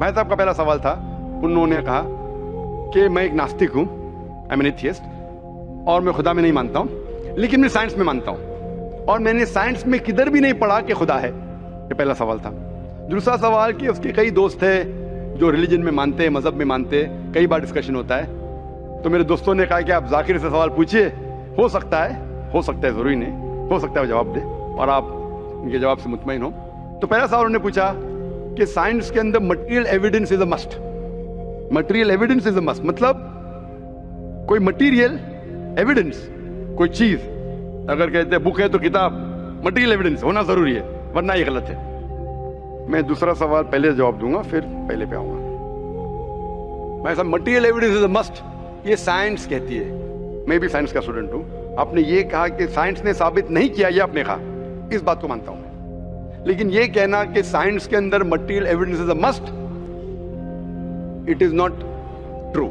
भाई साहब का पहला सवाल था, उन्होंने कहा कि मैं एक नास्तिक हूँ, आई एम एन एथियस्ट, और मैं खुदा में नहीं मानता हूँ, लेकिन मैं साइंस में मानता हूँ, और मैंने साइंस में किधर भी नहीं पढ़ा कि खुदा है। ये पहला सवाल था। दूसरा सवाल कि उसके कई दोस्त हैं जो रिलीजन में मानते हैं, मजहब में मानते हैं, कई बार डिस्कशन होता है। तो मेरे दोस्तों ने कहा कि आप जाकिर से सवाल पूछिए, हो सकता है जरूरी नहीं, हो सकता है वो जवाब दे और आप उनके जवाब से मुतमईन हो। तो पहला सवाल उन्होंने पूछा कि साइंस के अंदर material evidence is a must. Material evidence is a must मतलब कोई मटेरियल एविडेंस, कोई चीज अगर कहते हैं बुक है तो किताब, मटेरियल एविडेंस होना जरूरी है, वरना ये गलत है। मैं दूसरा सवाल पहले जवाब दूंगा, फिर पहले पे आऊंगा। मैं सब material evidence is a must, ये साइंस कहती है। मैं भी साइंस का स्टूडेंट हूं। आपने ये कहा कि साइंस ने साबित नहीं किया, ये आपने कहा, इस बात को मानता हूं मैं। लेकिन ये कहना कि साइंस के अंदर material evidence is a must, it is not true,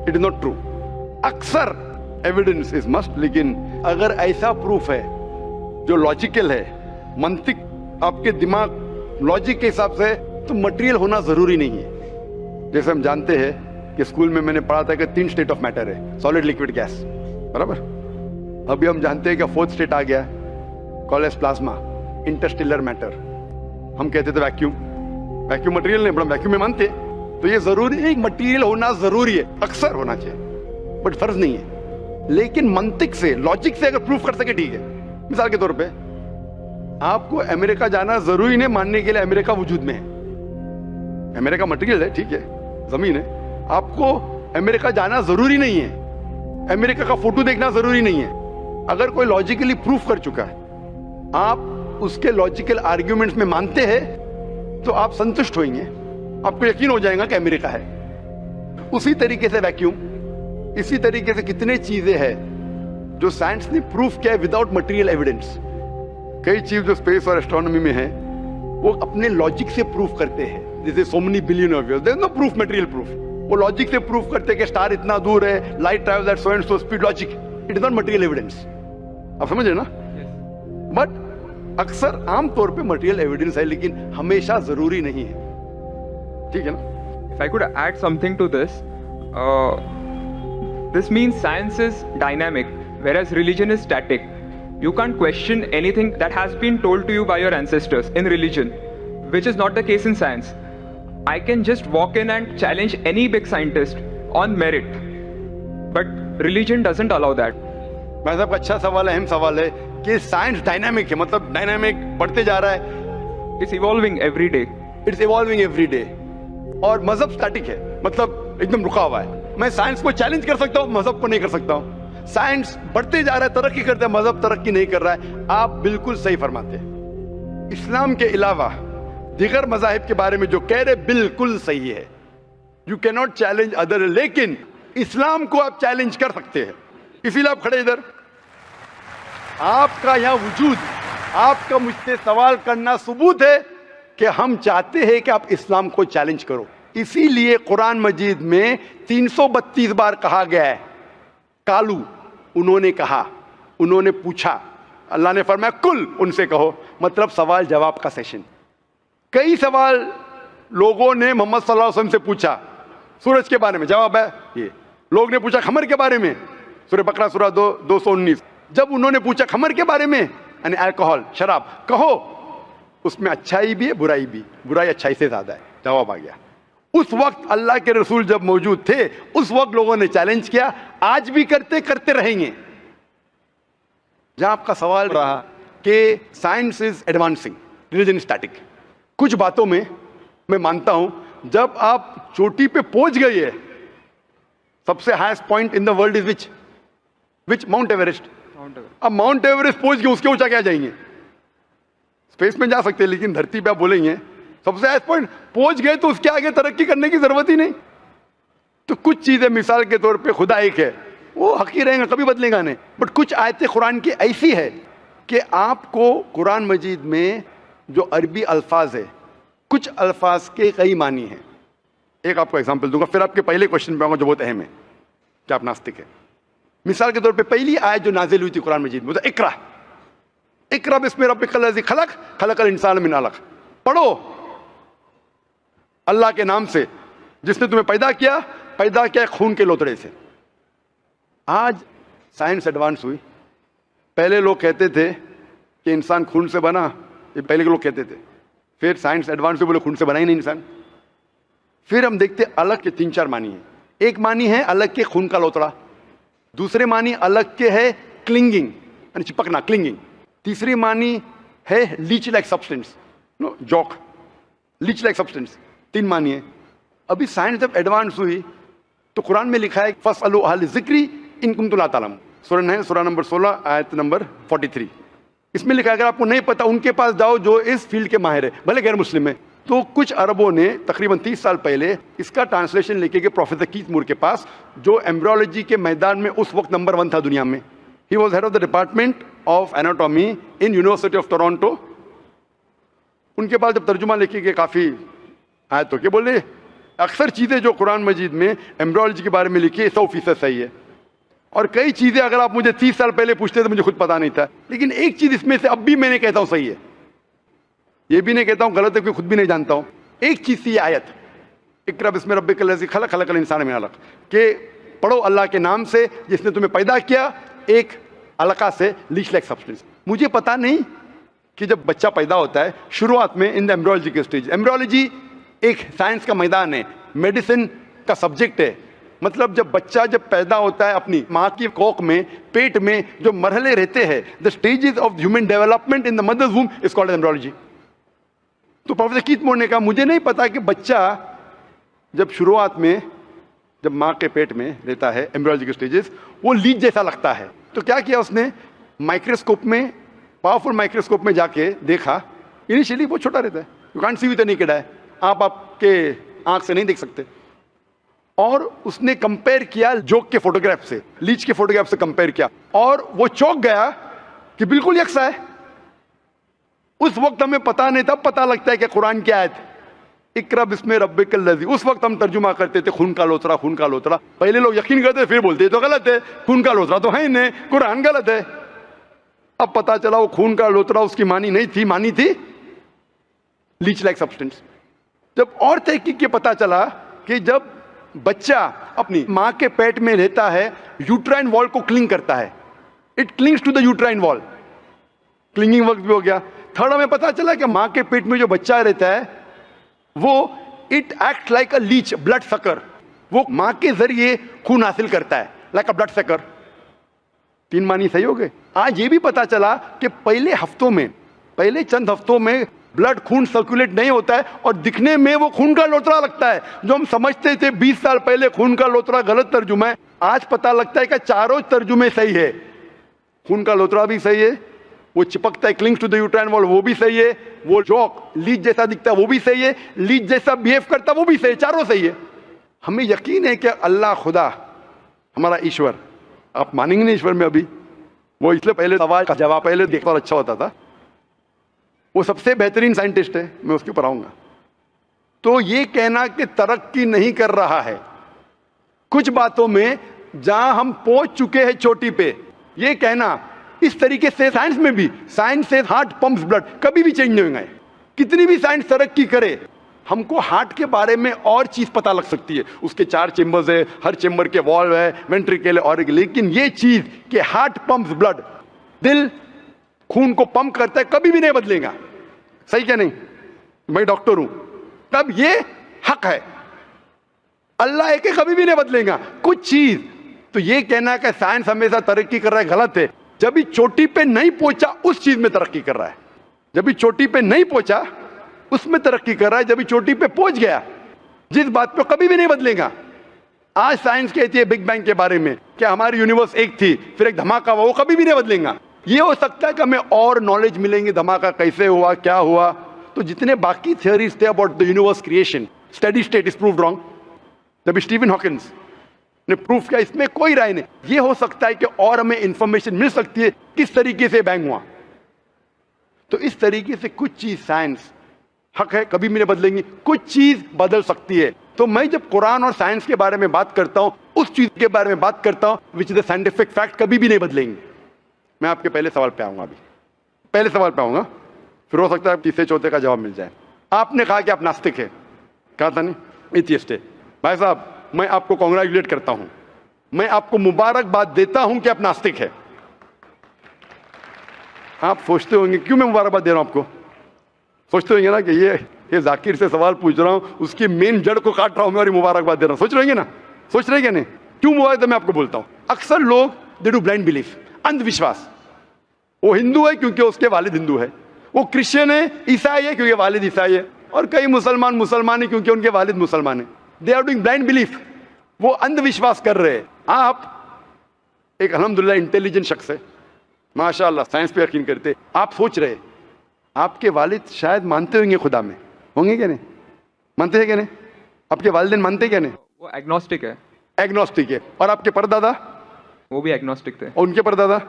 it is not true. अक्सर एविडेंस इज मस्ट, लेकिन अगर ऐसा प्रूफ है जो लॉजिकल है, मंतिक आपके दिमाग लॉजिक के हिसाब से, तो मटेरियल होना जरूरी नहीं है। जैसे हम जानते हैं कि स्कूल में मैंने पढ़ा था कि 3 स्टेट ऑफ मैटर है, सॉलिड, लिक्विड, गैस, बराबर। अभी हम जानते हैं कि 4th स्टेट आ गया, कॉलेज प्लाज्मा, इंटरस्टेलर मैटर। हम कहते थे वैक्यूम, वैक्यूम मटेरियल नहीं, बड़ा वैक्यूम में मानते। तो ये जरूरी है, मटेरियल होना जरूरी है, अक्सर होना चाहिए, बट फर्ज नहीं है। लेकिन मंतिक से, लॉजिक से अगर प्रूफ कर सके ठीक है। मिसाल के तौर पे आपको अमेरिका जाना जरूरी नहीं मानने के लिए अमेरिका वजूद में है। अमेरिका मटेरियल है, ठीक है, जमीन है। आपको अमेरिका जाना जरूरी नहीं है, अमेरिका का फोटो देखना जरूरी नहीं है। अगर कोई लॉजिकली प्रूफ कर चुका है, आप उसके लॉजिकल आर्ग्यूमेंट्स में मानते हैं, तो आप संतुष्ट होंगे, आपको यकीन हो जाएगा कि अमेरिका है। उसी तरीके से वैक्यूम, इसी तरीके से कितने चीजें हैं जो साइंस ने प्रूफ किया है विदाउट मटेरियल एविडेंस। कई चीज जो स्पेस और एस्ट्रोनॉमी में है वो अपने लॉजिक से प्रूफ करते हैं, जैसे so many billion of years, there is no proof, material proof. वो लॉजिक से प्रूफ करते हैं कि स्टार इतना दूर है, light travels at so and so speed, logic, it is not material evidence. आप समझ रहे ना? बट अक्सर आमतौर पे मटेरियल एविडेंस है, लेकिन हमेशा जरूरी नहीं है, ठीक है ना? If I could add something to this, this means science is dynamic, whereas religion is static. You can't question anything that has been told to you by your ancestors in religion, which is not the case in science. I can just walk in and challenge any big scientist on merit, but religion doesn't allow that. भाई साहब, अच्छा सवाल है, अहम सवाल है कि science dynamic है, मतलब डायनामिक बढ़ते जा रहा है, It's evolving every day. It's evolving every day. और मजहब स्टैटिक है, मतलब एकदम रुका हुआ है। मैं साइंस को चैलेंज कर सकता हूँ, मजहब को नहीं कर सकता हूँ। साइंस बढ़ते जा रहा है, तरक्की करता है, मजहब तरक्की नहीं कर रहा है। आप बिल्कुल सही फरमाते हैं। इस्लाम के अलावा दीगर मजाहिब के बारे में जो कह रहे बिल्कुल सही है। You can not challenge other, लेकिन इस्लाम को आप चैलेंज कर सकते हैं। इसीलिए आप खड़े इधर, आपका यहां वजूद, आपका मुझसे सवाल करना सबूत है कि हम चाहते हैं कि आप इस्लाम को चैलेंज करो। इसीलिए कुरान मजीद में 332 बार कहा गया है कालू, उन्होंने कहा, उन्होंने पूछा। अल्लाह ने फरमाया कुल, उनसे कहो, मतलब सवाल जवाब का सेशन। कई सवाल लोगों ने मोहम्मद सल्लल्लाहु अलैहि वसल्लम से पूछा, सूरज के बारे में जवाब है ये। लोग ने पूछा खमर के बारे में, सूरह बकरा सूरह 219। जब उन्होंने पूछा खमर के बारे में, यानी अल्कोहल, शराब, कहो उसमें अच्छाई भी है, बुराई भी, बुराई अच्छाई से ज्यादा है, जवाब आ गया। उस वक्त अल्लाह के रसूल जब मौजूद थे, उस वक्त लोगों ने चैलेंज किया, आज भी करते रहेंगे। जहां आपका सवाल रहा कि science is advancing, religion static, कुछ बातों में मैं मानता हूं, जब आप चोटी पे पहुंच गए है, सबसे highest point in the world is which mount Everest. अब माउंट एवरेस्ट पहुंच गए, उसके ऊंचा क्या जाएंगे? स्पेस में जा सकते हैं, लेकिन धरती पे आप बोलेंगे सबसे हाईएस्ट पॉइंट पहुंच गए, तो उसके आगे तरक्की करने की जरूरत ही नहीं। तो कुछ चीजें, मिसाल के तौर पे खुदा एक है, वो हक ही रहेगा, कभी बदलेगा नहीं। बट कुछ आयतें कुरान की ऐसी है कि आपको कुरान मजीद में जो अरबी अल्फाज है, कुछ अल्फाज के कई मानी हैं। एक आपको एग्जांपल दूंगा, फिर आपके पहले क्वेश्चन पे आऊंगा जो बहुत अहम है कि आप नास्तिक है। मिसाल के तौर पे पहली आयत जो नाजिल हुई थी कुरान मजीद में, इकरा इकरा बिस्मि रब्बिकल लज़ी खलक, खलकल इंसान मिन अलक, पढ़ो। अल्लाह के नाम से जिसने तुम्हें पैदा किया खून के लोतड़े से। आज साइंस एडवांस हुई। पहले लोग कहते थे कि इंसान खून से बना, ये पहले के लोग कहते थे। फिर साइंस एडवांस हुई, बोले खून से बना ही नहीं इंसान। फिर हम देखते अलग के 3-4 मानी है। एक मानी है अलग के खून का लोतड़ा, दूसरे मानी अलग के है क्लिंगिंग यानी चिपकना, क्लिंगिंग। तीसरी मानी है leech like substance, no joke, leech like substance. 3 मानी है। अभी साइंस जब एडवांस हुई तो कुरान में लिखा है फस्अलू अहल ज़िक्री इन कुंतुम ला तालमून, सूरह नंबर 16 आयत नंबर 43। इसमें लिखा है अगर आपको नहीं पता उनके पास जाओ जो इस फील्ड के माहिर है, भले गैर मुस्लिम है। तो कुछ अरबों ने तकरीबन 30 साल पहले इसका ट्रांसलेशन लेके गए प्रोफेसर कीथ मूर के पास, जो एम्ब्रियोलॉजी के मैदान में उस वक्त नंबर 1 था दुनिया में। He was head of the department of anatomy in university of Toronto. उनके पास जब तर्जुमा लेके गए काफ़ी आयतों के, बोले अक्सर चीज़ें जो कुरान मजीद में एम्ब्रियोलॉजी के बारे में लिखी है 100% सही है, और कई चीज़ें अगर आप मुझे 30 साल पहले पूछते तो मुझे खुद पता नहीं था, लेकिन एक चीज़ इसमें से अब भी मैंने कहता हूँ सही है, ये भी नहीं कहता हूँ गलत है क्योंकि खुद भी नहीं जानता हूँ। एक चीज़ थी आयत, इक़रा बिस्मि रब्बिकल लज़ी खलक़ खलक़ल इंसान मिन अलक़, के पढ़ो अल्लाह के नाम से जिसने तुम्हें पैदा किया एक अलका से, लीच लाइक सब्सटेंस। मुझे पता नहीं कि जब बच्चा पैदा होता है शुरुआत में इन द एम्ब्रियोलॉजी के स्टेज, एम्ब्रियोलॉजी एक साइंस का मैदान है, मेडिसिन का सब्जेक्ट है। मतलब जब बच्चा जब पैदा होता है अपनी माँ की कोख में, पेट में जो मरहले रहते हैं, the stages of human development in the mother's womb is called embryology. तो प्रोफेसर कीथ मूर ने कहा मुझे नहीं पता कि बच्चा जब शुरुआत में जब माँ के पेट में रहता है एम्ब्रियोलॉजी के स्टेजेस, वो लीच जैसा लगता है। तो क्या किया उसने, माइक्रोस्कोप में, पावरफुल माइक्रोस्कोप में जाके देखा। इनिशियली वो छोटा रहता है, you can't see with the naked eye, आप आपके आंख से नहीं देख सकते। और उसने कंपेयर किया जोक के फोटोग्राफ से, लीच के फोटोग्राफ से कंपेयर किया, और वो चौंक गया कि बिल्कुल यकसा है। उस वक्त हमें पता नहीं था, पता लगता है कि कुरान की आयत इक़रा बिस्मि रब्बिकल लज़ी, उस वक्त हम तर्जुमा करते थे खून का लोतरा, खून का लोतरा। पहले लोग यकीन करते फिर बोलते तो गलत है, खून का लोतरा तो है ही नहीं, कुरान गलत है। अब पता चला वो खून का लोतरा उसकी मानी नहीं थी, मानी थी लीच लाइक सब्सटेंस। जब और तहकीक के पता चला कि जब बच्चा अपनी माँ के पेट में रहता है यूट्राइन वॉल को क्लिंग करता है, it clings to the uterine wall, clinging work भी हो गया। थर्ड हमें पता चला कि माँ के पेट में जो बच्चा रहता है वो it act like a leech, blood sucker, वो माँ के जरिए खून हासिल करता है, लाइक अ ब्लड सकर। 3 मानी सही हो गए। आज ये भी पता चला कि पहले चंद हफ्तों में ब्लड खून सर्कुलेट नहीं होता है और दिखने में वो खून का लोतरा लगता है। जो हम समझते थे 20 साल पहले खून का लोतरा गलत तर्जुमा है, आज पता लगता है कि चारों तर्जुमे सही है। खून का लोतरा भी सही है, वो चिपकता है clings to the uterine wall वो भी सही है, वो जॉक लीच जैसा दिखता है वो भी सही है, लीच जैसा बिहेव करता है वो भी सही है, चारों सही है। हमें यकीन है कि अल्लाह खुदा हमारा ईश्वर, आप मानेंगे नहीं ईश्वर में अभी, वो इसलिए पहले सवाल का जवाब पहले देखता और अच्छा होता था, वो सबसे बेहतरीन साइंटिस्ट है, मैं उसके ऊपर आऊंगा। तो ये कहना कि तरक्की नहीं कर रहा है कुछ बातों में जहां हम पहुंच चुके हैं चोटी पे, ये कहना इस तरीके से साइंस में भी, साइंस से हार्ट पंप्स ब्लड, कभी भी चेंज नहीं होंगे। कितनी भी साइंस तरक्की करे, हमको हार्ट के बारे में और चीज पता लग सकती है, उसके 4 चेंबर्स है, हर चेंबर के वॉल्व है, वेंट्रिकल है, और लेकिन ये चीज कि हार्ट पंप्स ब्लड, दिल खून को पंप करता है, कभी भी नहीं बदलेगा। सही क्या नहीं? मैं डॉक्टर हूं, तब ये हक है, अल्लाह है कि कभी भी नहीं बदलेगा कुछ चीज। तो ये कहना कि साइंस हमेशा तरक्की कर रहा है गलत है। जब भी चोटी पे नहीं पहुंचा उस चीज में तरक्की कर रहा है, जब भी चोटी पे नहीं पहुंचा उसमें तरक्की कर रहा है, जब भी चोटी पे पहुंच गया जिस बात पे कभी भी नहीं बदलेगा। आज साइंस कहती है बिग बैंग के बारे में कि हमारी यूनिवर्स एक थी फिर एक धमाका हुआ, वो कभी भी नहीं बदलेगा। ये हो सकता है कि हमें और नॉलेज मिलेंगे, धमाका कैसे हुआ, क्या हुआ। तो जितने बाकी थियोरीज थे about the universe creation, steady state is proved wrong, जब स्टीवन हॉकिंस ने प्रूफ किया, इसमें कोई राय नहीं। ये हो सकता है कि और हमें इंफॉर्मेशन मिल सकती है किस तरीके से बैंग हुआ। तो इस तरीके से कुछ चीज साइंस हक है, कभी भी नहीं बदलेंगी, कुछ चीज बदल सकती है। तो मैं जब कुरान और साइंस के बारे में बात करता हूं, उस चीज के बारे में बात करता हूं which is the scientific fact, कभी भी नहीं बदलेंगे। मैं आपके पहले सवाल पे आऊंगा, अभी पहले सवाल पे आऊंगा, फिर हो सकता है तीसरे चौथे का जवाब मिल जाए। आपने कहा कि आप नास्तिक है, कहा था नहीं, एथियस्ट है। भाई साहब, मैं आपको कॉन्ग्रेचुलेट करता हूं, मैं आपको मुबारकबाद देता हूं कि आप नास्तिक है। आप सोचते होंगे क्यों मैं मुबारकबाद दे रहा हूं आपको, सोचते होंगे ना कि ये जाकिर से सवाल पूछ रहा हूं, उसकी मेन जड़ को काट रहा हूं मैं और ये मुबारकबाद दे रहा हूं। सोच रहे ना, सोच रहे नहीं? क्यों मुबारक मैं आपको बोलता हूं। अक्सर लोग दे डू ब्लाइंड बिलीफ, अंधविश्वास। वो हिंदू है क्योंकि उसके वालिद हिंदू है, वो क्रिश्चियन है, ईसाई है क्योंकि वालिद ईसाई है, और कई मुसलमान है क्योंकि उनके वालिद मुसलमान है। They are doing blind belief, वो अंधविश्वास कर रहे हैं। आप एक अल्हम्दुलिल्लाह इंटेलिजेंट शख्स है, माशाअल्लाह, साइंस पे यकीन करते। आप सोच रहे आपके वालिद शायद मानते होंगे खुदा में, होंगे क्या नहीं, मानते हैं क्या नहीं? आपके वालिदैन मानते क्या नहीं? वो एग्नोस्टिक है। एग्नोस्टिक है। और आपके परदादा? वो भी एग्नोस्टिक थे। और उनके परदादा?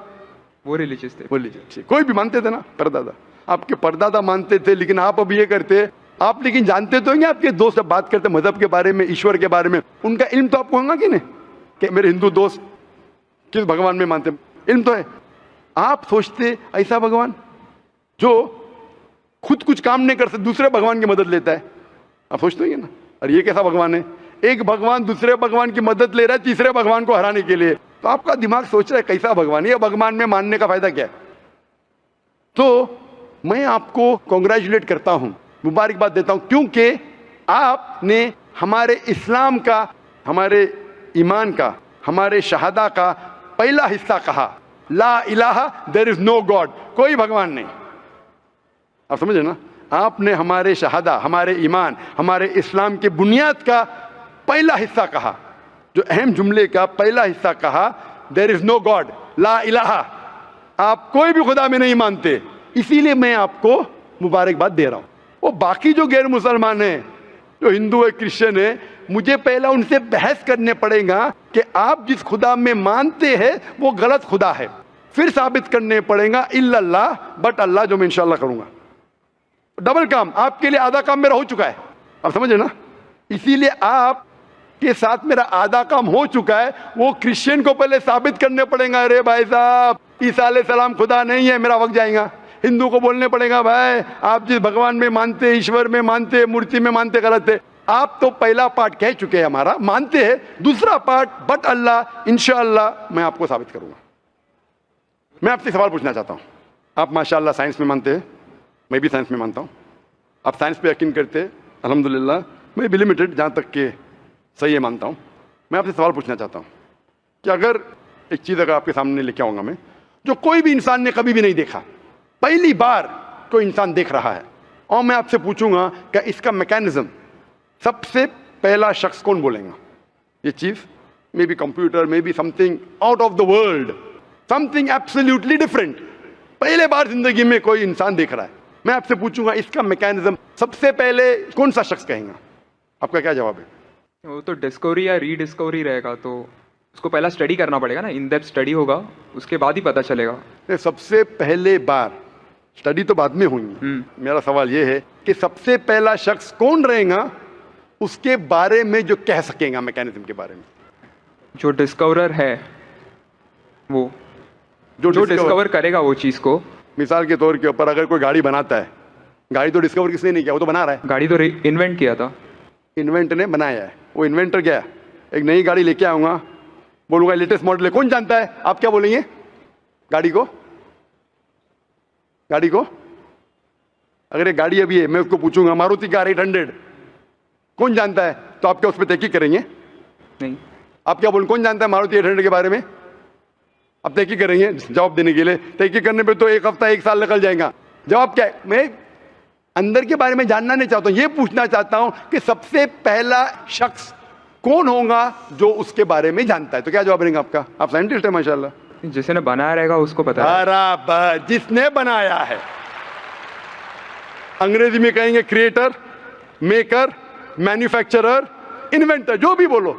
वो रिलीजियस थे। रिलीजियस, कोई भी मानते थे ना, परदादा। आपके परदादा मानते थे, लेकिन आप अब ये करते आप, लेकिन जानते तो हैं आपके दोस्त जब बात करते मजहब के बारे में, ईश्वर के बारे में, उनका इल्म तो आपको होगा कि नहीं, कि मेरे हिंदू दोस्त किस भगवान में मानते, इल्म तो है। आप सोचते ऐसा भगवान जो खुद कुछ काम नहीं कर सकते, दूसरे भगवान की मदद लेता है, आप सोचते हैं ना, और ये कैसा भगवान है? एक भगवान दूसरे भगवान की मदद ले रहा है तीसरे भगवान को हराने के लिए। तो आपका दिमाग सोच रहा है कैसा भगवान, ये भगवान में मानने का फायदा क्या है? तो मैं आपको कॉन्ग्रेचुलेट करता हूं, मुबारकबाद देता हूं, क्योंकि आपने हमारे इस्लाम का, हमारे ईमान का, हमारे शहादा का पहला हिस्सा कहा, ला इलाहा, देयर इज नो गॉड, कोई भगवान नहीं। आप समझे ना? आपने हमारे शहादा, हमारे ईमान, हमारे इस्लाम के बुनियाद का पहला हिस्सा कहा, जो अहम जुमले का पहला हिस्सा कहा, देयर इज नो गॉड, ला इलाहा, आप कोई भी खुदा में नहीं मानते, इसीलिए मैं आपको मुबारकबाद दे रहा हूं। वो बाकी जो गैर मुसलमान है, जो हिंदू है, क्रिश्चियन है, मुझे पहला उनसे बहस करने पड़ेगा कि आप जिस खुदा में मानते हैं वो गलत खुदा है, फिर साबित करने पड़ेगा इल्लल्लाह, बट अल्लाह, जो मैं इंशाअल्लाह करूंगा। डबल काम, आपके लिए आधा काम मेरा हो चुका है, आप समझे ना? इसीलिए आप के साथ मेरा आधा काम हो चुका है, वो क्रिश्चियन को पहले साबित करने पड़ेगा, अरे भाई साहब ईसा अलैहिस्सलाम खुदा नहीं है, मेरा वक्त जाएगा। हिंदू को बोलने पड़ेगा, भाई आप जिस भगवान में मानते, ईश्वर में मानते, मूर्ति में मानते, गलत है। आप तो पहला पार्ट कह चुके हैं हमारा, मानते हैं, दूसरा पार्ट बट अल्लाह, इंशाअल्लाह मैं आपको साबित करूंगा। मैं आपसे सवाल पूछना चाहता हूं, आप माशाअल्लाह साइंस में मानते हैं, मैं भी साइंस में मानता हूं, आप साइंस पे यकीन करते हैं, अल्हम्दुलिल्लाह, मैं भी लिमिटेड जहां तक के सही है मानता हूं। मैं आपसे सवाल पूछना चाहता हूं कि अगर एक चीज अगर आपके सामने लेके आऊंगा मैं, जो कोई भी इंसान ने कभी भी नहीं देखा, पहली बार कोई इंसान देख रहा है, और मैं आपसे पूछूंगा कि इसका मैकेनिज्म, सबसे पहला शख्स कौन बोलेगा? ये चीज may be computer, may be something out of the world, something absolutely different, पहले बार जिंदगी में कोई इंसान देख रहा है। मैं आपसे पूछूंगा इसका मैकेनिज्म सबसे पहले कौन सा शख्स कहेगा? आपका क्या जवाब है? वो तो डिस्कवरी या रीडिस्कवरी रहेगा, तो उसको पहला स्टडी करना पड़ेगा ना, इन डेप्थ स्टडी होगा, उसके बाद ही पता चलेगा। सबसे पहले बार, स्टडी तो बाद में होंगी। मेरा सवाल यह है कि सबसे पहला शख्स कौन रहेगा उसके बारे में जो कह सकेगा, मैकेनिज्म के बारे में? जो डिस्कवरर है, वो जो डिस्कवर करेगा वो चीज को। मिसाल के तौर के ऊपर अगर कोई गाड़ी बनाता है, गाड़ी तो डिस्कवर किसने नहीं किया, वो तो बना रहा है। गाड़ी तो इन्वेंट किया था, इन्वेंटर ने बनाया है, वो इन्वेंटर क्या है? एक नई गाड़ी लेके आऊंगा, बोलूंगा लेटेस्ट मॉडल है, कौन जानता है? आप क्या बोलेंगे? गाड़ी को, गाड़ी को अगर एक गाड़ी अभी है, मैं उसको पूछूंगा मारुति कार 800 कौन जानता है, तो आप क्या उस पर तहकीक करेंगे? नहीं। आप क्या बोलेंगे, कौन जानता है मारुति 800 के बारे में? आप तहकीक करेंगे जवाब देने के लिए? तहकीक करने पे तो एक हफ्ता, एक साल निकल जाएगा। जवाब क्या है? मैं अंदर के बारे में जानना नहीं चाहता हूं, ये पूछना चाहता हूं कि सबसे पहला शख्स कौन होगा जो उसके बारे में जानता है। तो क्या जवाब रहेगा आपका? आप साइंटिस्ट है माशाल्लाह। जिसने बनाया रहेगा उसको पता है। बराबर, जिसने बनाया है। अंग्रेजी में कहेंगे क्रिएटर, मेकर, मैन्युफैक्चरर, इन्वेंटर, जो भी बोलो,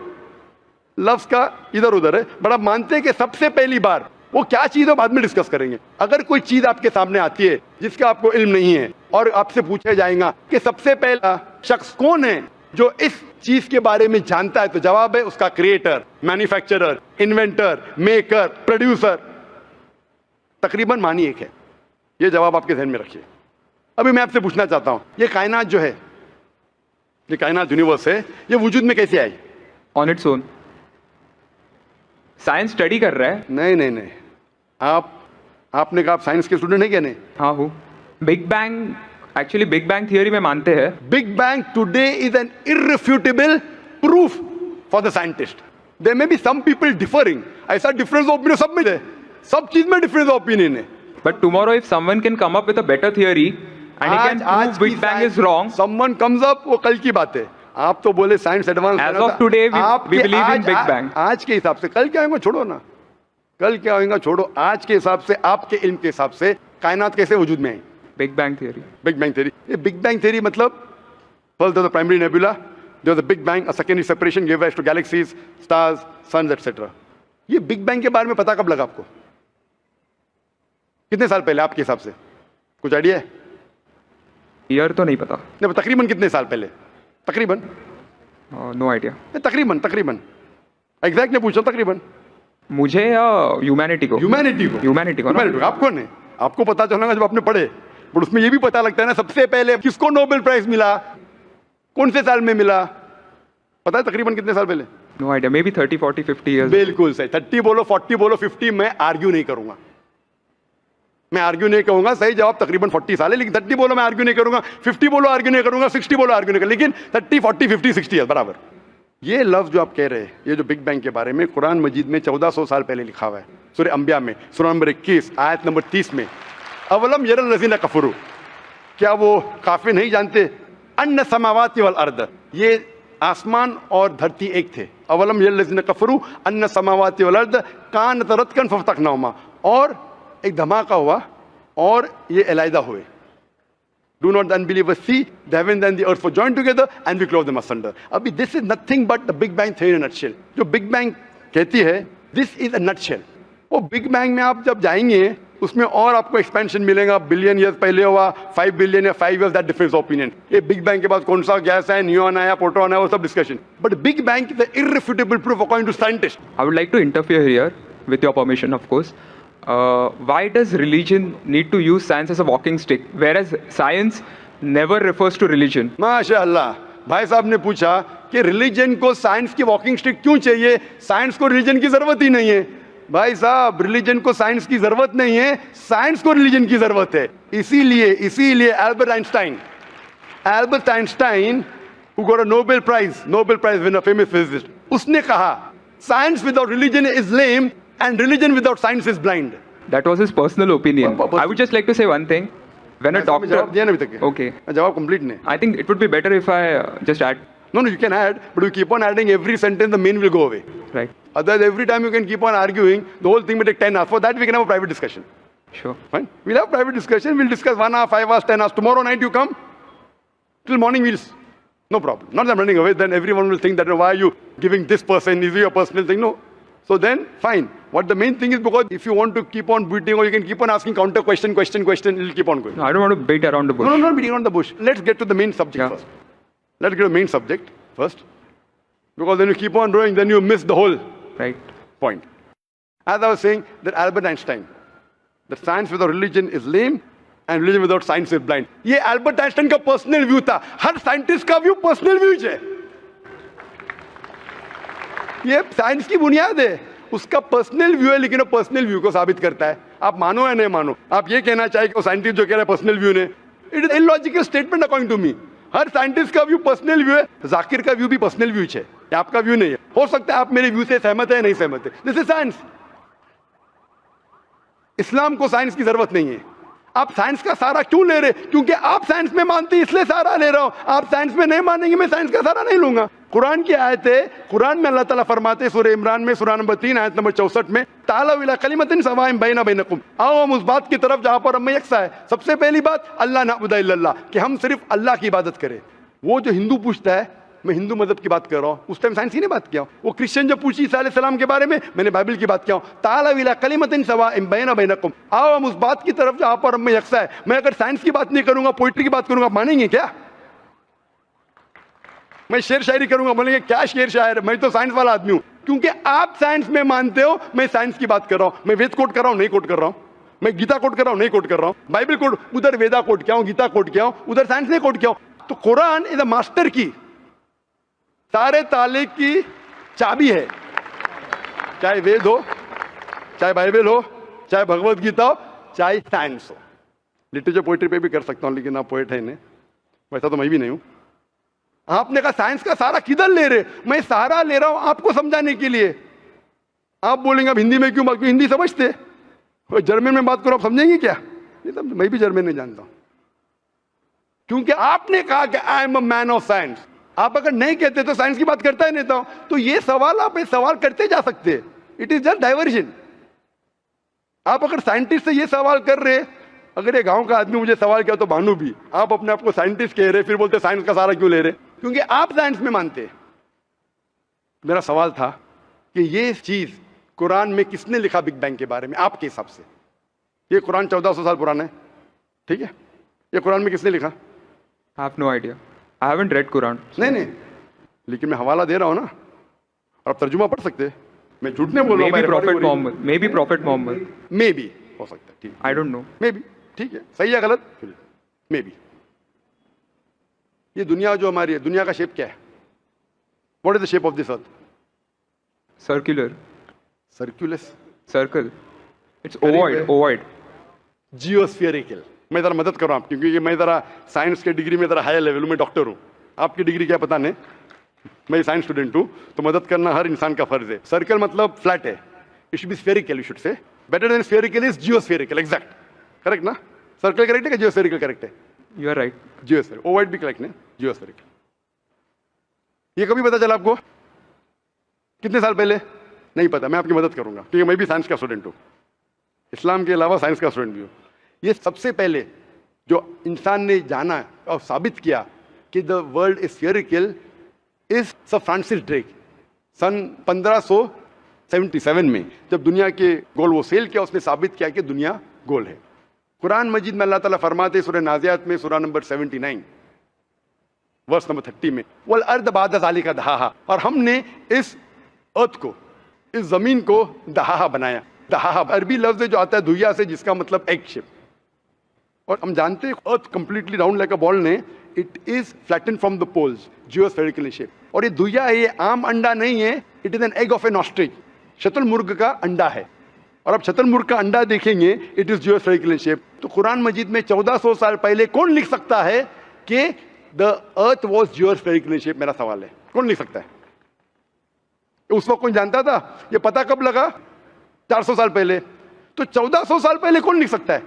लफ्ज का इधर उधर है। बड़ा मानते हैं कि सबसे पहली बार वो क्या चीज है बाद में डिस्कस करेंगे। अगर कोई चीज आपके सामने आती है जिसका आपको इल्म नहीं है और आपसे पूछा जाएगा कि सबसे पहला शख्स कौन है जो इस चीज के बारे में जानता है, तो जवाब है उसका creator, manufacturer, inventor, maker, producer. तकरीबन मानी एक है। ये जवाब आपके ध्यान में रखिए। अभी मैं आपसे पूछना चाहता हूं, ये कायनात जो है, ये कायनात यूनिवर्स है, ये वजूद में कैसे आई? On its own. Science study कर रहा है। नहीं नहीं नहीं, आपने कहा आप साइंस के स्टूडेंट हैं क्या? नहीं। हाँ हूँ। Big bang, actually big bang theory में मानते हैं। Big bang today is an irrefutable proof for the scientist. There may be some people differing, ऐसा डिफरेंस ऑफ ओपिनियन सब में है, सब चीज में डिफरेंस ऑफ ओपिनियन है। But tomorrow, if someone can come up with a better theory and he can prove Big Bang is wrong, someone comes up, वो कल की बात है। आप तो बोले science advance. As of today, we believe in Big Bang. आज के हिसाब से, कल क्या होगा छोड़ो ना, कल क्या होगा छोड़ो। आज के हिसाब से, आपके इल्म के हिसाब से कायनात कैसे वजूद में आई? Big Bang theory. Big bang theory. ये बिग बैंग थ्योरी मतलब first the primary nebula, there was a big bang, a secondary separation give rise to galaxies, stars, suns etcetera. ये बिग बैंग के बारे में पता कब लगा आपको? कितने साल पहले आपके हिसाब से? कुछ आइडिया है? ईयर तो नहीं पता। नहीं, तकरीबन कितने साल पहले? तकरीबन? No idea. तकरीबन एग्जैक्ट नहीं पूछा, तकरीबन। मुझे या ह्यूमैनिटी को? ह्यूमैनिटी को। ह्यूमैनिटी को। आपको नहीं, आपको पता चलेगा जब आपने पढ़े, पर उसमें ये भी पता लगता है ना सबसे पहले किसको नोबेल प्राइज मिला, कौन से साल में मिला, पता है तकरीबन कितने साल पहले? No idea, maybe 30, 40, 50 years. बिल्कुल सही। 30 बोलो, 40 बोलो, 50, मैं आर्ग्यू नहीं करूंगा, मैं आर्ग्यू नहीं कहूंगा। सही जवाब तकरीबन 40 साल है, लेकिन 30 बोलो मैं आर्ग्यू नहीं करूंगा, 50 बोलो आर्ग्यू नहीं करूंगा, 60 बोलो आर्ग्यू नहीं करूंगा, लेकिन 30, 40, 50, 60 है बराबर। ये लफ्ज जो आप कह रहे हैं, ये जो बिग बैंग के बारे में कुरान मजीद में 1400 साल पहले लिखा हुआ है, सूरह अंबिया में, सूरह नंबर 21 आयत नंबर 30 में। अवलम यरल लज़ीना कफरू, क्या वो काफिर नहीं जानते? अन्ना समावाति वल अर्द, ये आसमान और धरती एक थे। अवलम यरल लज़ीना कफरू अन्ना समावाति वल अर्द कानत रतकन फफ्तकनाहुमा, और एक धमाका हुआ और ये अलहदा हुए। Do not the unbelievers see the heavens and the earth were joined together and we clove them asunder. अभी this is nothing but the Big Bang theory in a nutshell. जो Big Bang कहती है, this is a nutshell. वो Big Bang में आप जब जाएंगे उसमें और आपको एक्सपेंशन मिलेगा, बिलियन ईयर्स पहले हुआ, 5 बिलियन या 5 ईयर्स, दैट डिफरेंस ओपिनियन। ये बिग बैंग के बाद कौन सा गैस है, न्यूट्रॉन आया, प्रोटॉन आया, वो सब discussion. But big bang is the irrefutable proof according to scientist. I would like to interfere here with your permission, of course. Why does religion need to use science as a walking stick, whereas science never refers to religion? माशाअल्लाह, भाई साहब ने पूछा कि religion को science की walking stick क्यों चाहिए, साइंस को रिलीजन की जरूरत ही नहीं है। भाई साहब, रिलीजन को साइंस की जरूरत नहीं है, साइंस को रिलीजन की जरूरत है। इसीलिए Albert Einstein who got a Nobel Prize winner, famous physicist, उसने कहा science without religion is lame and religion without science is blind. That was his personal opinion. I would just like to say one thing. When a doctor... जवाब दिया ना अभी तक? Okay. जवाब complete नहीं। I think it would be better if I just add. No, you can add, but you keep on adding every sentence, the meaning will go away. Right. Otherwise, every time you can keep on arguing, the whole thing will take 10 hours. For that, we can have a private discussion. Sure. Fine? We'll have private discussion. We'll discuss 1 hour, 5 hours, 10 hours. Tomorrow night you come. Till morning we'll... No problem. Not that I'm running away. Then everyone will think that, why are you giving this person? Is it your personal thing? No. So then, fine. What the main thing is, because if you want to keep on beating, or you can keep on asking counter question, it'll keep on going. No, I don't want to beat around the bush. No, not beating around the bush. Let's get to the main subject first. Let's get to the main subject first. Because when you keep on going, then you miss the whole point. As I was saying, that Albert Einstein, that science without religion is lame and religion without science is blind. ये Albert Einstein का personal view था. हर scientist का view personal view है. ये science की बुनियाद है. उसका पर्सनल व्यू है, लेकिन वो पर्सनल व्यू को साबित करता है. आप मानो या नहीं मानो, आप ये कहना चाहिए कि वो साइंटिस्ट जो कह रहा है पर्सनल व्यू ने, it is illogical statement according to me. हर साइंटिस्ट का व्यू पर्सनल व्यू है. जाकिर का व्यू भी पर्सनल व्यू है, आपका व्यू नहीं है. हो सकता है आप मेरे व्यू से सहमत है या नहीं सहमत है. This is science. इस्लाम को साइंस की जरूरत नहीं है. आप साइंस का सारा क्यों ले रहे? क्योंकि आप साइंस में मानते हैं, इसलिए सारा ले रहा हूं. आप साइंस में नहीं मानेंगे, मैं साइंस का सारा नहीं लूंगा. कुरान की आयत है, कुरान में अल्लाह ताला फरमाते हैं सूरह इमरान में, सूरह नंबर 3 आयत नंबर 64 में, तालू इला कलिमतिन सवाइन बैना बैनकुम, आओ हम उस बात की तरफ जहां पर हम में यकसा है. सबसे पहली बात, अल्लाह नअबुद इल्लल्लाह, कि हम सिर्फ अल्लाह की इबादत करें. वो जो हिंदू पूछता है, मैं हिंदू मजहब की बात कर रहा हूं, उस टाइम साइंस की नहीं बात किया. वो क्रिश्चियन जो पूछी ईसा अलैहिस्सलाम के बारे में, मैंने बाइबल की बात किया. तालू इला कलिमतिन सवाइन बैना बैनकुम, आओ हम उस बात की तरफ जहां पर हम में यकसा है. मैं अगर साइंस की बात नहीं करूंगा, पोइट्री की बात करूंगा, आप मानेंगे क्या? मैं शेर शायरी करूंगा, बोलेंगे क्या शेर शायर, मैं तो साइंस वाला आदमी हूं. क्योंकि आप साइंस में मानते हो, मैं साइंस की बात कर रहा हूं. मैं वेद कोट कर रहा हूं, नहीं कोट कर रहा हूं. मैं गीता कोट कर रहा हूं, नहीं कोट कर रहा हूं. बाइबल कोट, उधर वेदा कोट किया हूं, गीता कोट किया हूं, उधर साइंस नहीं कोट किया हूं. तो कुरान इज अ मास्टर की. सारे ताले की चाबी है, चाहे वेद हो, चाहे बाइबल हो, चाहे भगवत गीता हो, चाहे साइंस हो। लिटरेचर पोइट्री पे भी कर सकता हूं, लेकिन आप पोएट है नहीं, वैसा तो मैं भी नहीं हूं। आपने कहा साइंस का सारा किधर ले रहे? मैं सारा ले रहा हूं आपको समझाने के लिए। आप बोलेंगे अब हिंदी में क्यों बात, हिंदी समझते? और जर्मन में बात करो, आप समझेंगे क्या? नहीं समझ, मैं भी जर्मन नहीं जानता हूं, क्योंकि आपने कहा कि I am a man of science. आप अगर नहीं कहते तो साइंस की बात करता ही नहीं था। तो ये सवाल आप ये सवाल करते जा सकते, इट इज जस्ट डाइवर्जन। आप अगर साइंटिस्ट से ये सवाल कर रहे, अगर ये गांव का आदमी मुझे सवाल किया तो भानु भी, आप अपने आप को साइंटिस्ट कह रहे, फिर बोलते साइंस का सारा क्यों ले रहे? क्योंकि आप साइंस में मानते। मेरा सवाल था कि ये चीज कुरान में किसने लिखा बिग बैंग के बारे में आपके हिसाब से? ये कुरान 1400 साल पुराना है, ठीक है? ये कुरान में किसने लिखा? I have no idea. I haven't read Quran. नहीं, लेकिन मैं हवाला दे रहा हूं ना, और आप तर्जुमा पढ़ सकते हैं। मैं झूठ नहीं बोल रहा हूं। Maybe Prophet Muhammad. Maybe Prophet Muhammad. May be हो सकता है, ठीक है। I don't know. May be, ठीक है, सही है गलत, मे बी। ये दुनिया जो हमारी है, दुनिया का शेप क्या है? What is the shape of this earth? Circular. सर्कुलस, Circle. It's करीब ovoid. है। Ovoid. जियोस्फेरिकल। मैं जरा मदद कर रहा हूं, क्योंकि ये मैं जरा साइंस के डिग्री में जरा हायर लेवल में डॉक्टर हूं। आपकी डिग्री क्या पता नहीं, मैं साइंस स्टूडेंट हूं, तो मदद करना हर इंसान का फर्ज है। सर्कल मतलब फ्लैट है, it should be spherical, you should say. Better than spherical is geospherical, exact, correct ना? सर्कल करेक्ट है कि जियोस्फेरिकल करेक्ट है? You are right. Geospherical, ovoid भी करेक्ट है, जियोस्फेरिकल। ये कभी पता चला आपको? कितने साल पहले? नहीं पता, मैं आपकी मदद करूंगा, क्योंकि मैं भी साइंस का स्टूडेंट हूं, इस्लाम के अलावा साइंस का स्टूडेंट भी हूं। ये सबसे पहले जो इंसान ने जाना और साबित किया कि the world is spherical is sir Francis Drake. सन 1577 में जब दुनिया के गोल वो सेल किया, उसने साबित किया कि दुनिया गोल है। कुरान मजीद में अल्लाह ताला फरमाते सूरह नाज़ियात में, सूरह नंबर 79 वर्स नंबर 30 में, वल अर्द बाद ज़ालिका दहाहा, और हमने इस अर्थ को, इस जमीन को दहाहा बनाया। दहाहा अरबी लफ्ज जो आता है दुहिया से, जिसका मतलब एग शेप। और हम जानते हैं earth completely round like a ball ने, it is flatten from the poles, geospherical shape. और ये दुहिया है, ये आम अंडा नहीं है, it is an egg of an ostrich, शतुरमुर्ग का अंडा है। और अब शतुरमुर्ग का अंडा देखेंगे, इट इज जियोस्फेरिकल शेप। तो कुरान मजीद में 1400 साल पहले कौन लिख सकता है कि द अर्थ वॉज जियोस्फेरिकल शेप? मेरा सवाल है, कौन लिख सकता है? उस वक्त कौन जानता था? ये पता कब लगा? 400 साल पहले। तो 1400 साल पहले कौन लिख सकता है?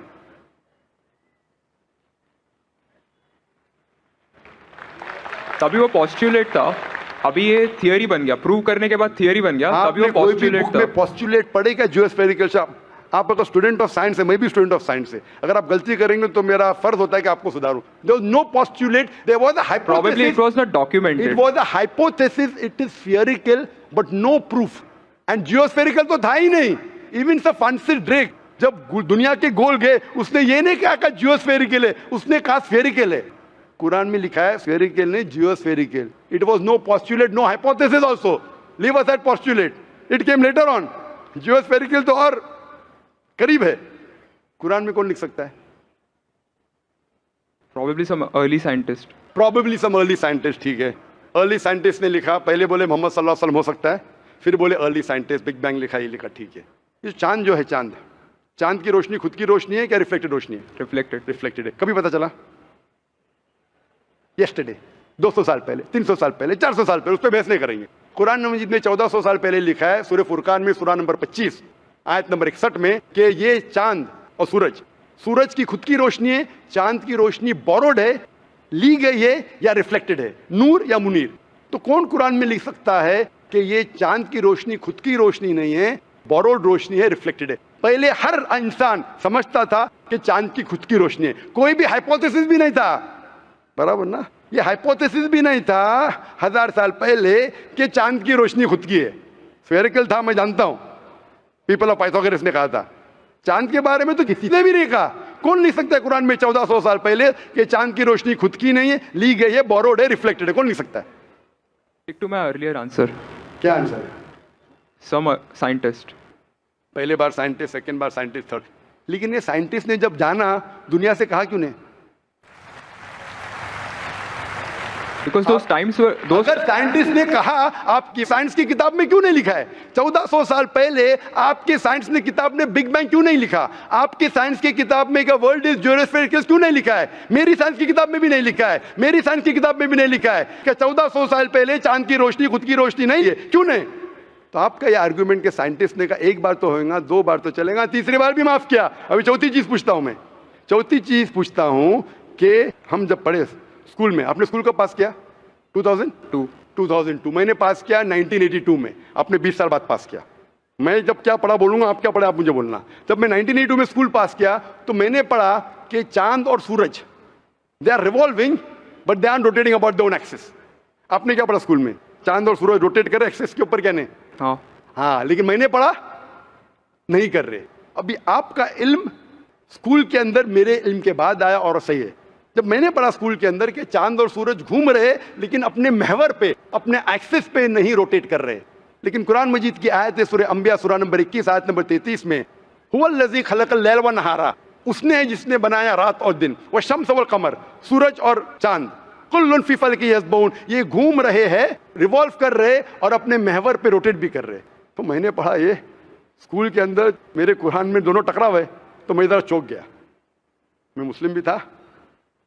तभी वो पोस्टुलेट था, अभी ये थियरी बन गया, प्रूव करने के बाद थियरी बन गया, तभी वो आपने कोई भी पोस्टुलेट बुक था। में पोस्टुलेट पढ़ेगा जियोस्फेरिकल शेप? आप अगर स्टूडेंट ऑफ साइंस है, मैं भी स्टूडेंट ऑफ साइंस है, अगर आप गलती करेंगे तो मेरा फर्ज होता है कि आपको सुधारूं। There was no postulate, there was a hypothesis. Probably it was not documented. It was a hypothesis, it is spherical but no proof. And geospherical तो था ही नहीं। Even Sir Francis Drake जब दुनिया के गोल गए, उसने ये नहीं कहा जियोस्फेरिकल है, उसने कहा स्फेरिकल है। कुरान में लिखा है स्फेरिकल नहीं, जियोस्फेरिकल। It was no postulate, no hypothesis also. Leave aside postulate. It came later on. Geospherical तो और करीब है। कुरान में कौन लिख सकता है? Probably some early scientist. Probably some early scientist, ठीक है। अर्ली साइंटिस्ट ने लिखा, पहले बोले मोहम्मद सल्लल्लाहु अलैहि वसल्लम हो सकता है, फिर बोले अर्ली साइंटिस्ट, बिग बैंग लिखा, ये लिखा, ठीक है। ये चांद जो है, चांद की रोशनी खुद की रोशनी है क्या रिफ्लेक्टेड रोशनी है? Reflected. रिफ्लेक्टेड है। कभी पता चला? यस्टरडे, 200 साल पहले, 300 साल पहले, 400 साल पहले, उस पर बहस नहीं करेंगे। कुरान मजीद में 1400 साल पहले लिखा है, सूरह फुरकान में सूरह नंबर 25 आयत नंबर 61 में, कि ये चांद और सूरज की खुद की रोशनी है, चांद की रोशनी बोरोड है, ली गई है या रिफ्लेक्टेड है, नूर या मुनीर। तो कौन कुरान में लिख सकता है कि ये चांद की रोशनी खुद की रोशनी नहीं है, बोरोड रोशनी है, रिफ्लेक्टेड है? पहले हर इंसान समझता था कि चांद की खुद की रोशनी है, कोई भी हाइपोथेसिस भी नहीं था, बराबर ना? ये हाइपोथेसिस भी नहीं था 1000 साल पहले कि चांद की रोशनी खुद की है। स्फेरिकल था, मैं जानता हूं, पीपल ऑफ पाइथागोरस ने कहा था। चांद के बारे में तो किसी ने भी नहीं कहा। कौन लिख सकता है कुरान में 1400 साल पहले कि चांद की रोशनी खुद की नहीं है, ली गई है, बोरोड है, रिफ्लेक्टेड है? कौन लिख सकता है? Stick to my earlier answer. क्या आंसर है? Some scientist. पहले बार साइंटिस्ट, सेकंड बार साइंटिस्ट, थर्ड। लेकिन ये साइंटिस्ट ने जब जाना, दुनिया से कहा क्यों नहीं? Because those times were those. अगर साइंटिस्ट ने कहा, आपकी साइंस की किताब में क्यों नहीं लिखा है? 1400 साल पहले आपके साइंस ने किताब ने बिग बैंग क्यों नहीं लिखा? आपके साइंस की किताब में का वर्ल्ड इज ज्यूरोस्फेरिकल क्यों नहीं लिखा है? मेरी साइंस की किताब में भी नहीं लिखा है, मेरी साइंस की किताब में भी नहीं लिखा है कि 1400 साल पहले चांद की रोशनी खुद की रोशनी नहीं है, क्यों नहीं? तो आपका ये आर्गुमेंट के साइंटिस्ट ने कहा एक बार तो होगा, दो बार तो चलेगा, तीसरी बार भी माफ किया। अभी चौथी चीज पूछता हूं मैं, चौथी चीज पूछता हूं कि हम जब पढ़े स्कूल में, आपने स्कूल कब पास किया? 2002 मैंने पास किया 1982 में, आपने 20 साल बाद पास किया। मैं जब क्या पढ़ा बोलूंगा, आप क्या पढ़ा आप मुझे बोलना। जब मैं 1982 में स्कूल पास किया तो मैंने पढ़ा कि चांद और सूरज they are revolving but they are rotating about their own axis. आपने क्या पढ़ा स्कूल में? चांद और सूरज रोटेट कर रहे एक्सिस के ऊपर, क्या नहीं? हाँ, लेकिन मैंने पढ़ा नहीं कर रहे। अभी आपका इल्म स्कूल के अंदर मेरे इल्म के बाद आया और सही है। जब मैंने पढ़ा स्कूल के अंदर कि चांद और सूरज घूम रहे लेकिन अपने महवर पे, अपने एक्सिस पे नहीं रोटेट कर रहे। लेकिन कुरान मजीद की आयत है सूरह अंबिया सूरह नंबर 21 आयत नंबर 33 में, हुवल्लज़ी खलक़ल लैल व नहारा, उसने है जिसने बनाया रात और दिन, व शम्स वल कमर, सूरज और चांद, कुल्लुन फी फल्किन यस्बहून, ये घूम रहे हैं, रिवॉल्व कर रहे और अपने महवर पे रोटेट भी कर रहे। तो मैंने पढ़ा ये स्कूल के अंदर, मेरे कुरान में दोनों टकरा हुए, तो मैं इधर चौंक गया। मैं मुस्लिम भी था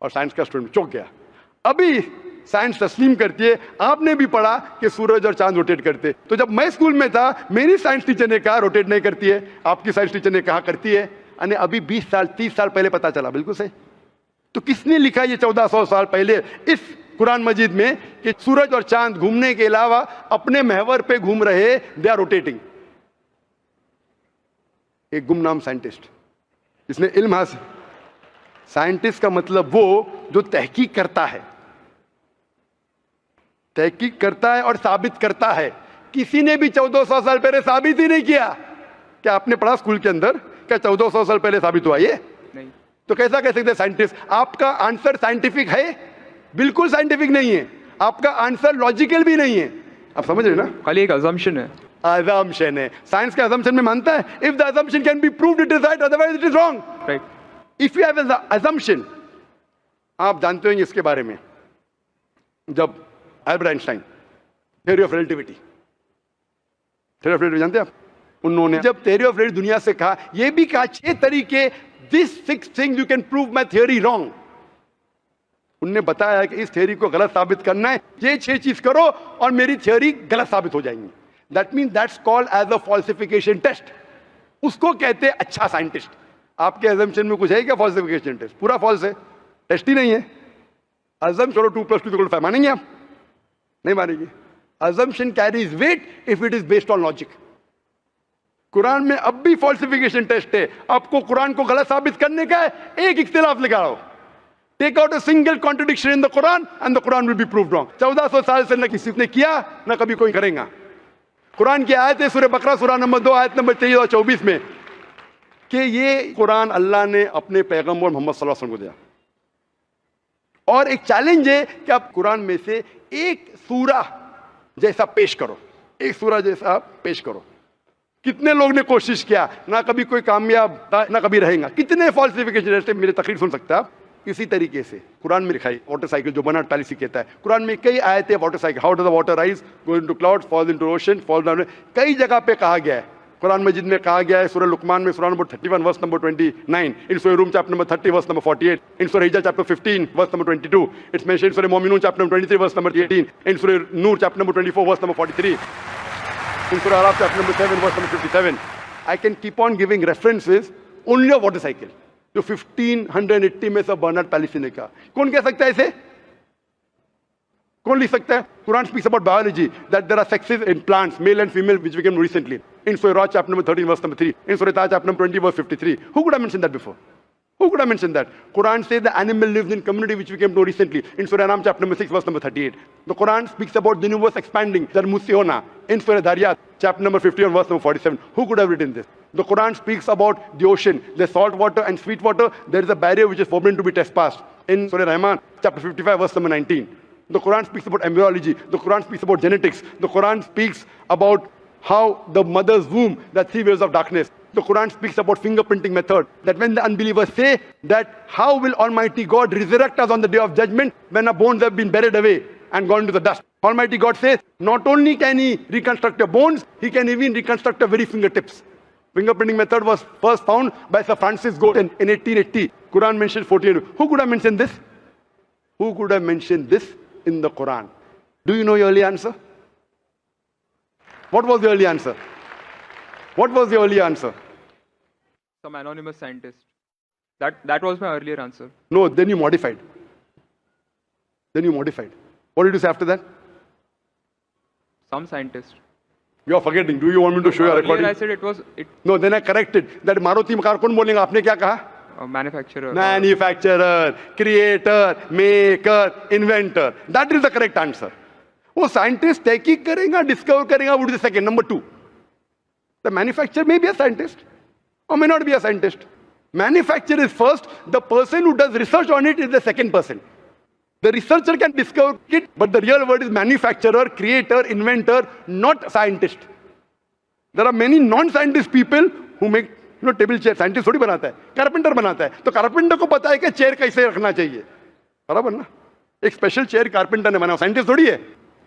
और साइंस का स्टूडेंट, चौंक गया। अभी साइंस तस्लीम करती है, आपने भी पढ़ा कि सूरज और चांद रोटेट करते। तो जब मैं स्कूल में था मेरी साइंस टीचर ने कहा रोटेट नहीं करती है, आपकी साइंस टीचर ने कहा करती है। यानी अभी 20 साल 30 साल पहले पता चला, बिल्कुल सही। तो किसने लिखा ये 1400 साल पहले इस कुरान मजीद में कि सूरज और चांद घूमने के अलावा अपने महवर पे घूम रहे, दे आर रोटेटिंग? एक गुमनाम साइंटिस्ट जिसने इल्म हासिल। साइंटिस्ट का मतलब वो जो तहकीक करता है, तहकीक करता है और साबित करता है। किसी ने भी 1400 साल पहले साबित ही नहीं किया। क्या आपने पढ़ा स्कूल के अंदर क्या 1400 साल पहले साबित हुआ? ये नहीं। तो कैसा कह सकते साइंटिस्ट? आपका आंसर साइंटिफिक है? बिल्कुल साइंटिफिक नहीं है। आपका आंसर लॉजिकल भी नहीं है। आप समझ रहे ना? खाली एक अजम्पशन है। अजम्पशन है। साइंस के अजम्पशन में मानता है if the assumption can be proved it is right, otherwise it is wrong. Right. If you have an assumption, आप जानते होंगे इसके बारे में, जब Albert Einstein theory of relativity, theory of relativity जानते हैं आप? उन्होंने जब थ्योरी ऑफ रिलेटिविटी दुनिया से कहा, यह भी कहा 6 तरीके, this 6 things you can prove my theory wrong. उन्होंने बताया कि इस थ्योरी को गलत साबित करना है, ये 6 चीज करो और मेरी थ्योरी गलत साबित हो जाएंगी। That mean that's called as a falsification test. उसको कहते हैं अच्छा साइंटिस्ट। आपके अजम्पशन में कुछ है क्या फॉल्सिफिकेशन टेस्ट? पूरा फॉल्स है, टेस्ट ही नहीं है। अजम छोड़ो 2 + 2 = 5 मानेंगे आप? नहीं मानेंगे। Assumption carries weight if it is based on logic. Quran में अब भी फॉल्सिफिकेशन टेस्ट है। आपको कुरान को गलत साबित करने का है, एक इख्तिलाफ लगाओ, take out a single contradiction in the Quran and the Quran will be proved wrong. 1400 साल से न किसी ने किया न कभी कोई करेगा। कुरान की आयत है सूरह बकरा सूरह नंबर 2 आयत नंबर 23 और 24 में कि ये कुरान अल्लाह ने अपने पैगंबर मोहम्मद सल्लल्लाहु अलैहि वसल्लम को दिया। और एक चैलेंज है कि आप कुरान में से एक सूरा जैसा पेश करो, एक सूरा जैसा पेश करो। कितने लोग ने कोशिश किया, ना कभी कोई कामयाब ना कभी रहेगा। कितने फॉल्सिफिकेशन जैसे मेरे तकरीर सुन सकते हैं आप। इसी तरीके से कुरान में लिखा है वाटर साइकिल, जो बर्नार्ड पॉलिसी कहता है। कुरान में कई आयतें water cycle, how does the water rise, go into clouds, falls into ocean, fall down, कई जगह पे कहा गया है। कुरान मजीद में कहा गया है सूरह लुकमान में सूरह number 31 verse number 29, in Surah Rum chapter number 30 verse number 48, in Surah Hijr chapter 15 verse number 22, it's mentioned Surah Muminun chapter number 23 verse number 18, in Surah Noor chapter number 24 verse number 43, in Surah Araf chapter number 7 verse number 57। I can keep on giving references only of water cycle, जो 1580 में सब Bernard policy ने कहा। कौन कह सकता है इसे? कौन लिख सकता है? Quran speaks about biology that there are sexes in plants, male and female, which we came recently in surah chapter number 13 verse number 3, in surah Taha chapter number 20 verse 53। Who could have mentioned that before? Who could have mentioned that? Quran says the animal lives in community, which we came to know recently in Surah Anam chapter number 6 verse number 38. The Quran speaks about the universe expanding, that Musiona, in Surah Dariyat chapter number 50 and verse number 47. Who could have written this? The Quran speaks about the ocean, the salt water and sweet water. There is a barrier which is forbidden to be trespassed in Surah Rahman chapter 55 verse number 19. The Quran speaks about embryology. The Quran speaks about genetics. The Quran speaks about how the mother's womb, the 3 waves of darkness. The Quran speaks about fingerprinting method, that when the unbelievers say that how will Almighty God resurrect us on the day of judgment when our bones have been buried away, and gone to the dust. Almighty God says, not only can he reconstruct your bones, he can even reconstruct your very fingertips. Fingerprinting method was first found by Sir Francis Galton in 1880. Quran mentions 48. Who could have mentioned this? Who could have mentioned this in the Quran? Do you know your early answer? What was the early answer? What was the early answer? Some anonymous scientist. That was my earlier answer. No, then you modified. What did you say after that? Some scientist. You are forgetting. Do you want me to show you a recording? Earlier I said it was No, then I corrected. That Maruti car कौन बोलेगा? आपने क्या कहा? a manufacturer. Manufacturer, creator, maker, inventor. That is the correct answer. वो scientist तहकीक करेगा, discover करेगा, would be the second. Number 2. The manufacturer may be a scientist or may not be a scientist. Manufacturer is first. The person who does research on it is the second person. The researcher can discover it, but the real word is manufacturer, creator, inventor, not scientist. There are many non-scientist people who make table chair. Scientist थोड़ी बनाता है, carpenter बनाता है. तो carpenter को पता है कि chair कैसे रखना चाहिए. बराबर ना? एक special chair carpenter ने बनाया, scientist थोड़ी है.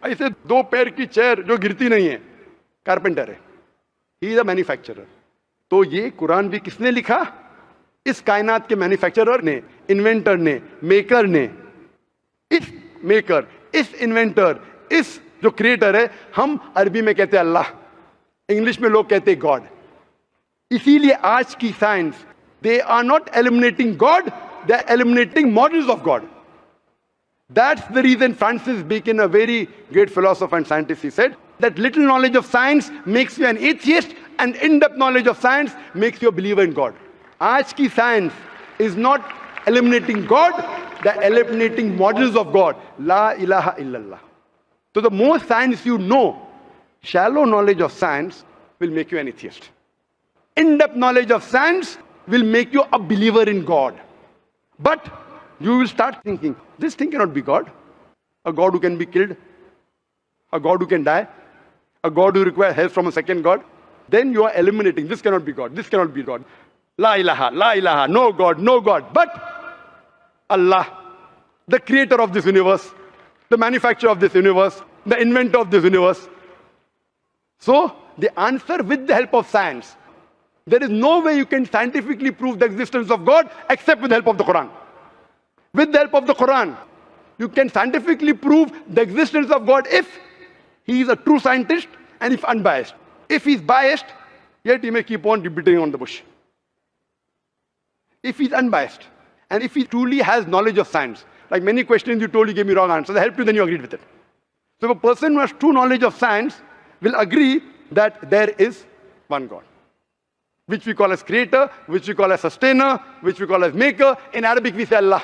ऐसे 2 पैर की chair जो गिरती नहीं है, carpenter है. He is a manufacturer. तो ये कुरान भी किसने लिखा? इस कायनात के मैन्युफैक्चरर ने, इन्वेंटर ने, मेकर ने. इस मेकर, इस इन्वेंटर, इस जो क्रिएटर है, हम अरबी में कहते हैं अल्लाह, इंग्लिश में लोग कहते हैं गॉड. इसीलिए आज की science, they are not eliminating God, they are eliminating models of God. That's the reason Francis Bacon, a very great philosopher and scientist, he said that little knowledge of science makes you an atheist and in-depth knowledge of science makes you a believer in God. आज की science is not eliminating God, they're eliminating models of God. La ilaha illallah. So the more science you know, shallow knowledge of science will make you an atheist. In-depth knowledge of science will make you a believer in God. But you will start thinking, this thing cannot be God. A God who can be killed. A God who can die. A God who requires help from a second God. Then you are eliminating, this cannot be God. This cannot be God. La ilaha, no God, no God. But Allah, the creator of this universe, the manufacturer of this universe, the inventor of this universe. So, the answer with the help of science. There is no way you can scientifically prove the existence of God except with the help of the Quran. With the help of the Quran, you can scientifically prove the existence of God if he is a true scientist and if unbiased. If he is biased, yet he may keep on beating on the bush. If he is unbiased, and if he truly has knowledge of science, like many questions you told, you gave me wrong answers, I helped you, then you agreed with it. So if a person who has true knowledge of science will agree that there is one God, which we call as creator, which we call as sustainer, which we call as maker. In Arabic we say Allah.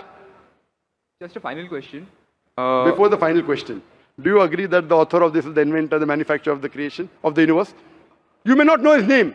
Just a final question. Before the final question, do you agree that the author of this is the inventor, the manufacturer of the creation, of the universe? You may not know his name.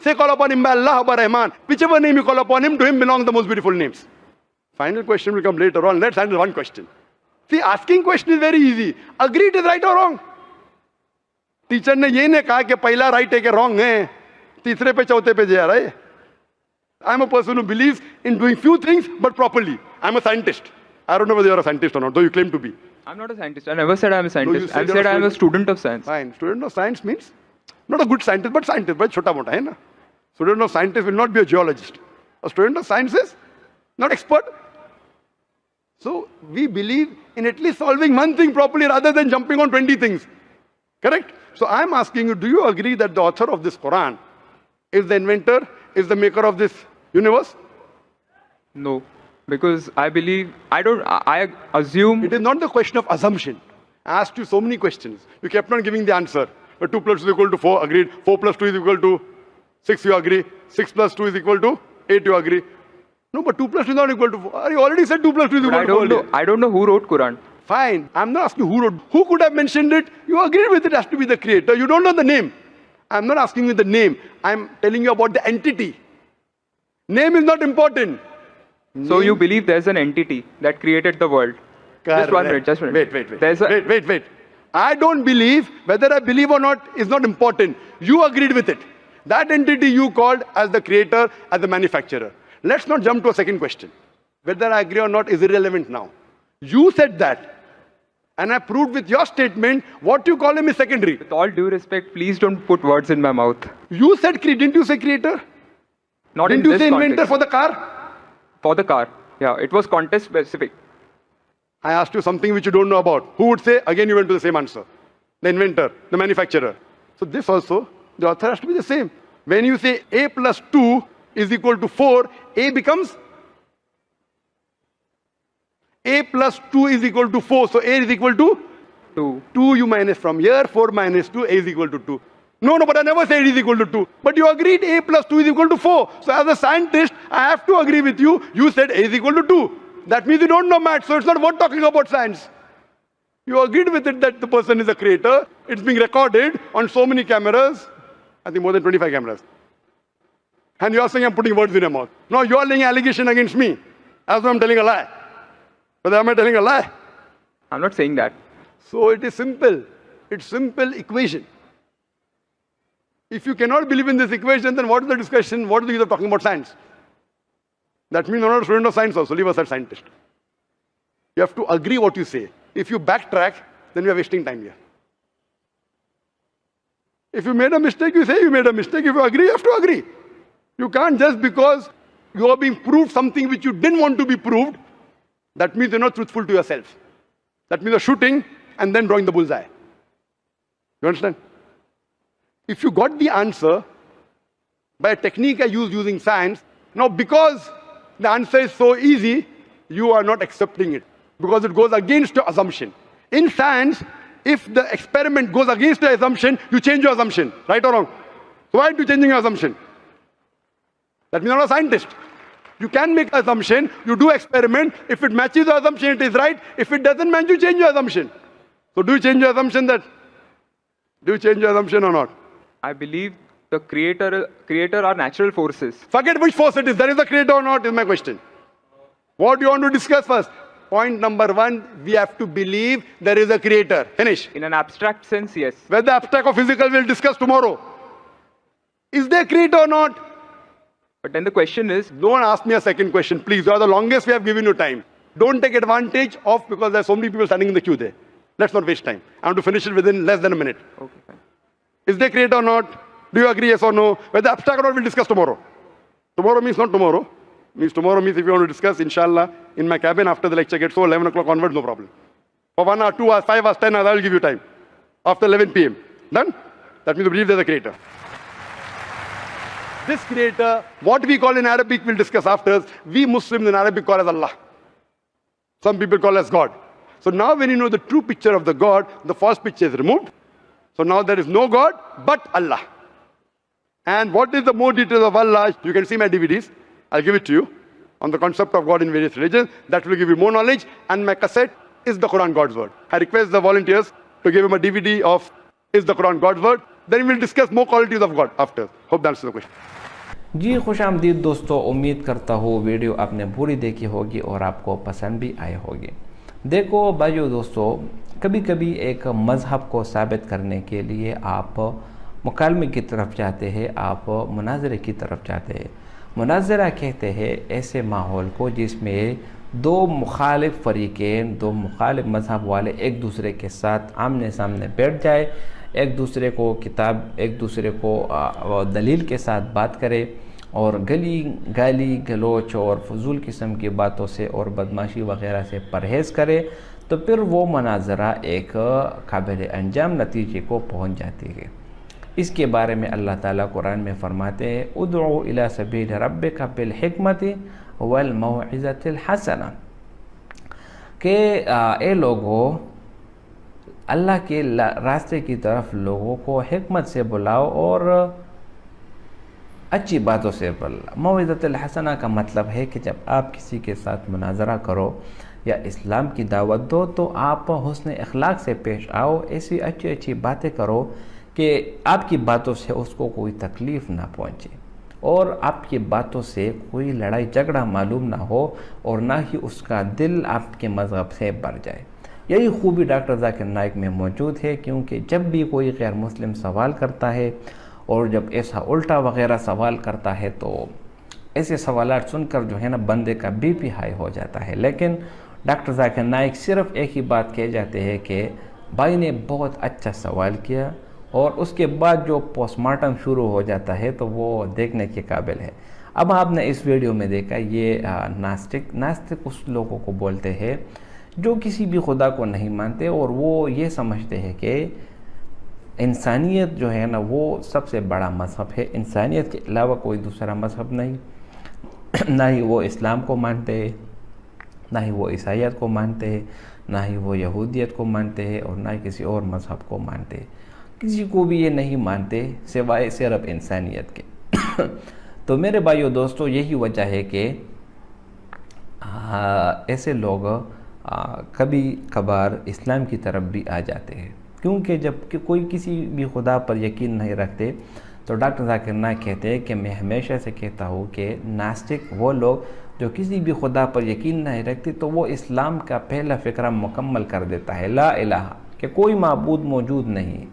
Say call upon him by Allah or by Rahman. Whichever name you call upon him, to him belong the most beautiful names. Final question will come later on. Let's handle one question. See, asking question is very easy. Agree it is right or wrong. Teacher ने ये नहीं कहा कि पहला right है कि wrong है. तीसरे पे चौथे पे जा रहा है. I'm a person who believes in doing few things but properly. I'm a scientist. I don't know whether you're a scientist or not, though you claim to be. I'm not a scientist. I never said I'm a scientist. said I said I'm a student of science. Fine. Student of science means not a good scientist, but scientist. But chota mota hai na. Student of scientist will not be a geologist. A student of science is not expert. So we believe in at least solving one thing properly rather than jumping on 20 things. Correct? So I'm asking you, do you agree that the author of this Quran is the inventor, is the maker of this universe? No. Because I believe, I assume. It is not the question of assumption. I asked you so many questions. You kept on giving the answer. 2 plus 2 is equal to 4, agreed. 4 plus 2 is equal to 6, you agree. 6 plus 2 is equal to 8, you agree. No, but 2 plus 2 is not equal to 4. You already said 2 plus 2 is equal to 4. I don't know who wrote Quran. Fine. I'm not asking who wrote. Who could have mentioned it? You agreed with it has to be the creator. You don't know the name. I'm not asking you the name. I'm telling you about the entity. Name is not important. So you believe there's an entity that created the world? Correct. Just 1 minute, just 1 minute. Wait. I don't believe, whether I believe or not is not important. You agreed with it. That entity you called as the creator, as the manufacturer. Let's not jump to a second question. Whether I agree or not is irrelevant now. You said that. And I proved with your statement what you call him is secondary. With all due respect, please don't put words in my mouth. You said, didn't you say creator? Not Didn't in you this say inventor context. for the car? For the car. Yeah, it was context specific. I asked you something which you don't know about. Who would say? Again, you went to the same answer. The inventor, the manufacturer. So this also, the author has to be the same. When you say a plus 2 is equal to 4, a becomes a plus 2 is equal to 4. So a is equal to 2. 2 you minus from here, 4 minus 2, a is equal to 2. No, but I never said it is equal to 2. But you agreed a plus 2 is equal to 4. So as a scientist, I have to agree with you. You said a is equal to 2. That means you don't know math, so it's not worth talking about science. You agreed with it that the person is a creator. It's being recorded on so many cameras. I think more than 25 cameras. And you are saying I'm putting words in your mouth. No, you are laying allegation against me. As though I'm telling a lie. But am I telling a lie? I'm not saying that. So it is simple. It's simple equation. If you cannot believe in this equation, then what is the discussion? What is the use of talking about science? That means you're not a student of science also. Leave aside scientist. You have to agree what you say. If you backtrack, then we are wasting time here. If you made a mistake, you say you made a mistake. If you agree, you have to agree. You can't just because you are being proved something which you didn't want to be proved, that means you're not truthful to yourself. That means you're shooting and then drawing the bullseye. You understand? If you got the answer by a technique I use using science, now because the answer is so easy, you are not accepting it because it goes against your assumption. In science, if the experiment goes against your assumption, you change your assumption, right or wrong? So why are you changing your assumption? That means you're not a scientist. You can make an assumption, you do experiment. If it matches your assumption, it is right. If it doesn't match, you change your assumption. So do you change your assumption do you change your assumption or not? I believe the creator are natural forces. Forget which force it is. There is a creator or not is my question. What do you want to discuss first? Point number 1, we have to believe there is a creator. Finish. In an abstract sense, yes. Whether abstract or physical, we'll discuss tomorrow. Is there a creator or not? But then the question is, Don't ask me a second question, please. You are the longest we have given you time. Don't take advantage of because there are so many people standing in the queue there. Let's not waste time. I want to finish it within less than a minute. okay, fine. Is there creator or not? Do you agree, yes or no? Whether abstract or not, we'll discuss tomorrow. Tomorrow means not tomorrow. Tomorrow means if you want to discuss, inshallah, in my cabin after the lecture gets over, 11 o'clock onwards, no problem. For 1 hour, 2 hours, 5 hours, 10 hours, I will give you time. After 11 p.m. Done? That means you believe there's a creator. This creator, what we call in Arabic, we'll discuss after. We Muslims in Arabic call as Allah. Some people call as God. So now when you know the true picture of the God, the false picture is removed. So now there is no God but Allah. And what is the more details of Allah? You can see my DVDs. I'll give it to you on the concept of God in various religions. That will give you more knowledge. And my cassette is the Quran God's word. I request the volunteers to give him a DVD of Is the Quran God's word. Then we'll discuss more qualities of God after. Hope that answers the question. जी खुश आमदीद दोस्तों, उम्मीद करता हूँ video आपने पूरी देखी होगी और आपको पसंद भी आई होगी। देखो भाइयों दोस्तों, कभी कभी एक मज़हब को साबित करने के लिए आप मुकालमे की तरफ जाते हैं, आप मुनाजरे की तरफ जाते हैं। मुनाजरा कहते हैं ऐसे माहौल को जिसमें दो मुखालिफ फ़रीक़ें, दो मुखालिफ मज़हब वाले एक दूसरे के साथ आमने सामने बैठ जाए, एक दूसरे को एक दूसरे को दलील के साथ बात करे और गाली गलोच और फजूल किस्म की बातों से और बदमाशी वगैरह से परहेज़ करे, तो फिर वो मनाजरा एक काबिल अंजाम नतीजे को पहुंच जाती है। इसके बारे में अल्लाह ताला कुरान में फरमाते हैं, उदउ इला सबील रब्बिका बिल हिकमति वल मौइज़तिल हसना, के ए लोगों, अल्लाह के रास्ते की तरफ लोगों को हिकमत से बुलाओ और अच्छी बातों से बुलाओ। मौइज़तुल हसना का मतलब है कि जब आप किसी के साथ मुनाजरा करो या इस्लाम की दावत दो तो आप हुस्न अखलाक से पेश आओ, ऐसी अच्छी अच्छी बातें करो कि आपकी बातों से उसको कोई तकलीफ़ ना पहुँचे और आपकी बातों से कोई लड़ाई झगड़ा मालूम ना हो और ना ही उसका दिल आपके मज़हब से भर जाए। यही खूबी डॉक्टर ज़ाकिर नाइक में मौजूद है, क्योंकि जब भी कोई गैर मुस्लिम सवाल करता है और जब ऐसा उल्टा वगैरह सवाल करता है तो ऐसे सवालात सुनकर जो है ना बंदे का बीपी हाई हो जाता है। लेकिन डॉक्टर जाकिर नाइक सिर्फ एक ही बात कह जाते हैं कि भाई ने बहुत अच्छा सवाल किया, और उसके बाद जो पोस्टमार्टम शुरू हो जाता है तो वो देखने के काबिल है। अब आपने इस वीडियो में देखा ये नास्तिक उस लोगों को बोलते हैं जो किसी भी खुदा को नहीं मानते, और वो ये समझते हैं कि इंसानियत जो है ना वो सबसे बड़ा मज़हब है, इंसानियत के अलावा कोई दूसरा मज़हब नहीं। ना ही वो इस्लाम को मानते हैं, ना ही वो ईसाईयत को मानते हैं, ना ही वो यहूदियत को मानते हैं, और ना ही किसी और मज़हब को मानते हैं। किसी को भी ये नहीं मानते सिवाय सिर्फ इंसानियत के। तो मेरे भाइयों दोस्तों, यही वजह है कि ऐसे लोग कभी कभार इस्लाम की तरफ भी आ जाते हैं, क्योंकि जब कि कोई किसी भी खुदा पर यकीन नहीं रखते तो डॉक्टर जाकिर नाइक कहते हैं कि मैं हमेशा से कहता हूँ कि नास्तिक वो लोग जो किसी भी खुदा पर यकीन नहीं रखते, तो वो इस्लाम का पहला फ़िक्रा मुकम्मल कर देता है, ला इलाहा, कि कोई माबूद मौजूद नहीं,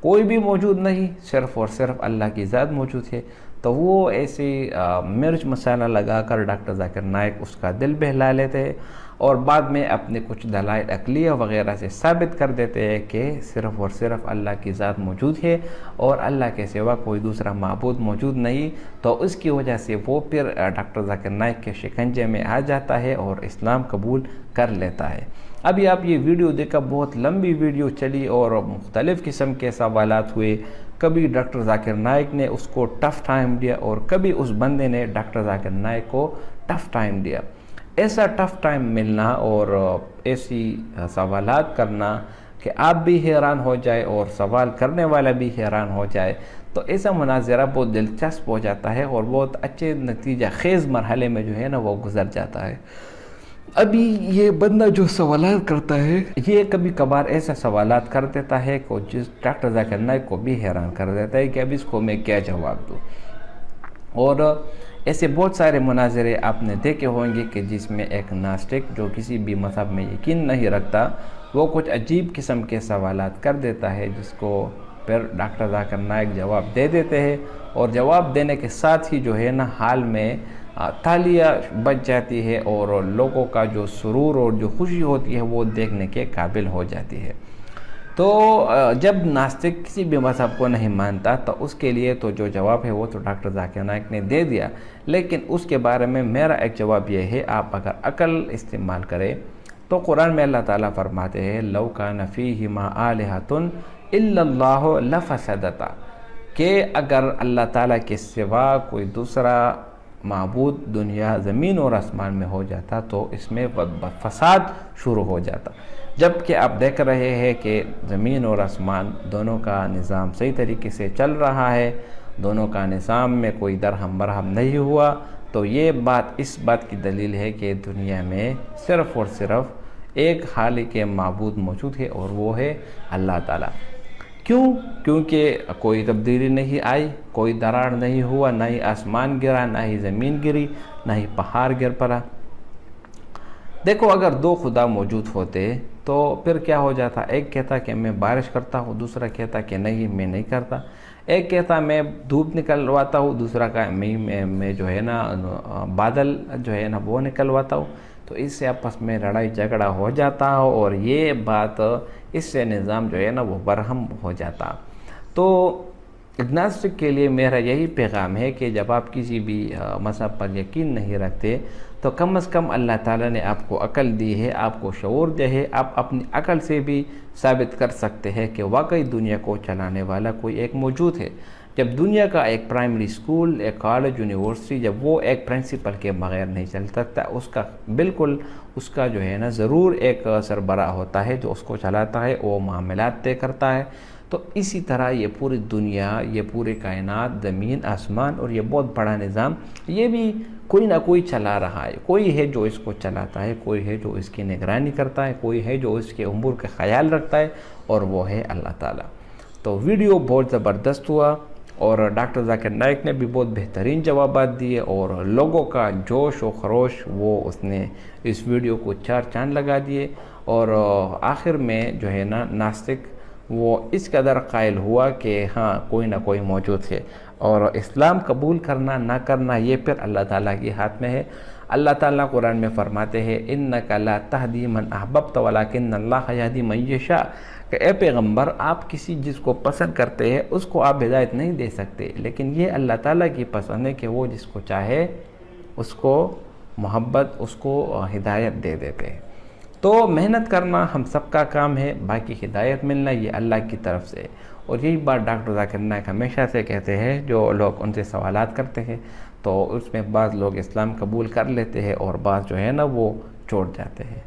कोई भी मौजूद नहीं, सिर्फ़ और सिर्फ अल्लाह की ज़ात मौजूद है। तो वो ऐसे मिर्च मसाला लगाकर डॉक्टर जाकिर नाइक उसका दिल बहला लेते हैं, और बाद में अपने कुछ दलाइल अक़लिया वग़ैरह से साबित कर देते हैं कि सिर्फ़ और सिर्फ अल्लाह की ज़ात मौजूद है और अल्लाह के सिवा कोई दूसरा माबूद मौजूद नहीं। तो उसकी वजह से वो फिर डॉक्टर जाकिर नाइक के शिकंजे में आ जाता है और इस्लाम कबूल कर लेता है। अभी आप ये वीडियो देखा, बहुत लंबी वीडियो चली और मुख्तलिफ़ किस्म के सवालात हुए। कभी डॉक्टर जाकिर नाइक ने उसको टफ़ टाइम दिया और कभी उस बंदे ने डॉक्टर जाकिर नाइक को टफ़ टाइम दिया। ऐसा टफ़ टाइम मिलना और ऐसी सवालात करना कि आप भी हैरान हो जाए और सवाल करने वाला भी हैरान हो जाए, तो ऐसा मुनाज़रा बहुत दिलचस्प हो जाता है और बहुत अच्छे नतीजा खेज़ मरहले में जो है ना वो गुज़र जाता है। अभी ये बंदा जो सवालात करता है, ये कभी कभार ऐसा सवालात कर देता है कि जिस डॉक्टर जाकिर नाइक को भी हैरान कर देता है कि अब इसको मैं क्या जवाब दूँ। और ऐसे बहुत सारे मुनाज़रे आपने देखे होंगे कि जिसमें एक नास्तिक जो किसी भी मज़हब में यकीन नहीं रखता, वो कुछ अजीब किस्म के सवालात कर देता है, जिसको फिर डॉक्टर जाकिर नाइक जवाब दे देते हैं, और जवाब देने के साथ ही जो है ना हाल में तालियां बज जाती है और लोगों का जो सुरूर और जो खुशी होती है वो देखने के काबिल हो जाती है। तो जब नास्तिक किसी भी मज़हब को नहीं मानता तो उसके लिए तो जो जवाब है वो तो डॉक्टर जाकिर नाइक ने दे दिया, लेकिन उसके बारे में मेरा एक जवाब यह है, आप अगर अकल इस्तेमाल करें तो कुरान में अल्लाह ताला फरमाते हैं लौ कान फ़ीहिमा आलिहतुन इल्लल्लाहु लफ़सदता, कि अगर अल्लाह ताला के सिवा कोई दूसरा माबूद दुनिया ज़मीन और आसमान में हो जाता तो इसमें फसाद शुरू हो जाता। जबकि आप देख रहे हैं कि ज़मीन और आसमान दोनों का निज़ाम सही तरीके से चल रहा है, दोनों का निज़ाम में कोई दरहम बरहम नहीं हुआ, तो ये बात इस बात की दलील है कि दुनिया में सिर्फ़ और सिर्फ एक खालिक माबूद मौजूद है और वो है अल्लाह ताला। क्यों? क्योंकि कोई तब्दीली नहीं आई, कोई दरार नहीं हुआ, ना ही आसमान गिरा, ना ही ज़मीन गिरी, ना ही पहाड़ गिर पड़ा। देखो, अगर दो खुदा मौजूद होते तो फिर क्या हो जाता, एक कहता कि मैं बारिश करता हूँ, दूसरा कहता कि नहीं मैं नहीं करता। एक कहता मैं धूप निकलवाता हूँ, दूसरा का मैं जो है ना बादल जो है ना वो निकलवाता हूँ। तो इससे आपस में लड़ाई झगड़ा हो जाता है और ये बात इससे निज़ाम जो है ना वो बरहम हो जाता। तो नास्तिक के लिए मेरा यही पैगाम है कि जब आप किसी भी मज़हब पर यकीन नहीं रखते तो कम से कम अल्लाह ताला ने आपको अकल दी है, आपको शऊर दे है, आप अपनी अकल से भी साबित कर सकते हैं कि वाकई दुनिया को चलाने वाला कोई एक मौजूद है। जब दुनिया का एक प्राइमरी स्कूल, एक कॉलेज, यूनिवर्सिटी, जब वो एक प्रिंसिपल के बगैर नहीं चल सकता, उसका जो है ना ज़रूर एक सरबराह होता है जो उसको चलाता है, वो मामलात तय करता है। तो इसी तरह ये पूरी दुनिया, ये पूरी कायनात, ज़मीन, आसमान और ये बहुत बड़ा निज़ाम, ये भी कोई ना कोई चला रहा है। कोई है जो इसको चलाता है, कोई है जो इसकी निगरानी करता है, कोई है जो इसके उम्र का ख्याल रखता है, और वो है अल्लाह ताला। तो वीडियो बहुत ज़बरदस्त हुआ और डॉक्टर जाकिर नाइक ने भी बहुत बेहतरीन जवाब दिए और लोगों का जोश और खरोश वो उसने इस वीडियो को 4 चांद लगा दिए। और आखिर में जो है ना नास्तिक वो इस कदर कायल हुआ कि हाँ कोई ना कोई मौजूद है। और इस्लाम कबूल करना ना करना ये फिर अल्लाह ताला के हाथ में है। अल्लाह ताला कुरान में फरमाते हैं इन्नका ला तहदी मन अहबब्त वलाकिन्नल्लाह यहदी मन यशा, कि ए पैगम्बर आप किसी जिसको पसंद करते हैं उसको आप हिदायत नहीं दे सकते, लेकिन ये अल्लाह ताला की पसंद है कि वो जिसको चाहे उसको मोहब्बत उसको हिदायत दे देते हैं। तो मेहनत करना हम सबका काम है, बाकी हिदायत मिलना ये अल्लाह की तरफ से। और यही बात डॉक्टर ज़ाकिर नाइक हमेशा से कहते हैं, जो लोग उनसे सवालात करते हैं तो उसमें बाज़ लोग इस्लाम कबूल कर लेते हैं और बाज़ जो है ना वो छोड़ जाते हैं।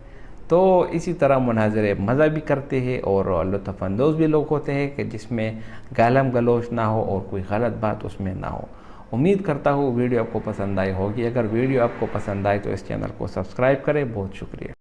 तो इसी तरह मुनाज़रे मज़ा भी करते हैं और लुत्फ़अंदोज़ भी लोग होते हैं कि जिसमें गालम गलोच ना हो और कोई गलत बात उसमें ना हो। उम्मीद करता हूँ वीडियो आपको पसंद आई होगी। अगर वीडियो आपको पसंद आए तो इस चैनल को सब्सक्राइब करें। बहुत शुक्रिया।